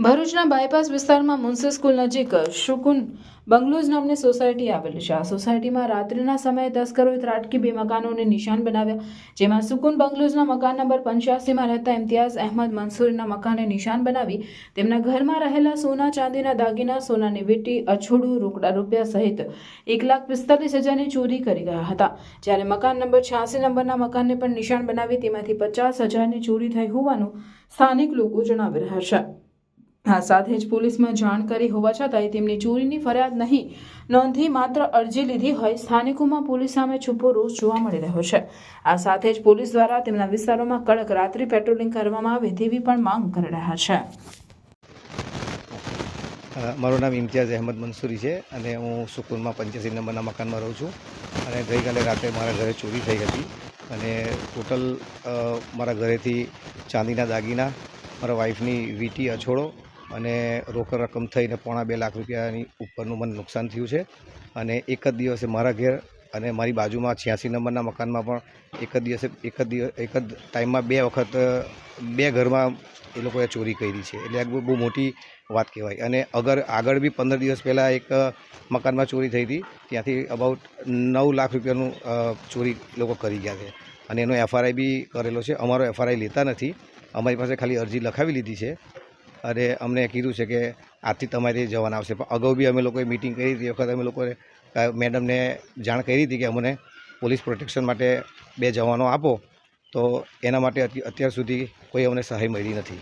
ભરૂચના બાયપાસ વિસ્તારમાં મુન્સી સ્કૂલ નજીક શુકુન બંગલોઝ નામની સોસાયટી આવેલી છે। આ સોસાયટીમાં રાત્રિના સમયે તસ્કરોએ ત્રાટકી બે મકાનોને નિશાન બનાવ્યા, જેમાં સુકુન બંગલોઝના મકાન નંબર 85માં રહેતા ઇમ્તિયાઝ અહેમદ મંસૂરીના મકાને નિશાન બનાવી તેમના ઘરમાં રહેલા સોના ચાંદીના દાગીના, સોનાની વીંટી, અછોડું, રોકડા રૂપિયા સહિત 1,45,000ની ચોરી કરી ગયા હતા। જ્યારે મકાન નંબર 86 નંબરના મકાનને પણ નિશાન બનાવી તેમાંથી 50,000ની ચોરી થઈ હોવાનું સ્થાનિક લોકો જણાવી રહ્યા છે। આ સાથે જ પોલીસમાં જાણ કરી હોવા છતાંય તેમની ચોરીની ફરિયાદ નહીં નોંધી માત્ર અરજી લીધી હોય સ્થાનિકોમાં પોલીસ સામે છૂપો રોષ જોવા મળી રહ્યો છે। આ સાથે જ પોલીસ દ્વારા તેમના વિસ્તારોમાં કડક રાત્રિ પેટ્રોલિંગ કરવામાં આવે તેવી પણ માંગ કરી રહ્યા છે। મારું નામ ઇમ્તિયાઝ અહેમદ મંસૂરી છે અને હું સુકૂનમાં 85 નંબરના મકાનમાં રહું છું। અને ગઈકાલે રાત્રે મારા ઘરે ચોરી થઈ હતી અને ટોટલ મારા ઘરેથી ચાંદીના દાગીના, મારા વાઈફની વીંટી, અછોડો અને રોકડ રકમ થઈને 2.5 લાખ રૂપિયાની ઉપરનું મને નુકસાન થયું છે। અને એક જ દિવસે મારા ઘેર અને મારી બાજુમાં 86 નંબરના મકાનમાં પણ એક જ ટાઈમમાં 2 વખત 2 ઘરમાં એ લોકોએ ચોરી કરી છે। એટલે આ બહુ મોટી વાત કહેવાય। અને આગળ બી 15 દિવસ પહેલાં એક મકાનમાં ચોરી થઈ હતી, ત્યાંથી અબાઉટ 9 લાખ રૂપિયાનું ચોરી લોકો કરી ગયા છે અને એનો FRI બી કરેલો છે। અમારો FRI લેતા નથી, અમારી પાસે ખાલી અરજી લખાવી લીધી છે અને અમને કીધું છે કે આજથી તમારી જવાન આવશે। પણ અગાઉ બી અમે લોકોએ મિટિંગ કરી હતી, વખત અમે લોકોએ મેડમને જાણ કરી હતી કે અમને પોલીસ પ્રોટેક્શન માટે 2 જવાનો આપો, તો એના માટે અત્યાર સુધી કોઈ અમને સહાય મળી નથી।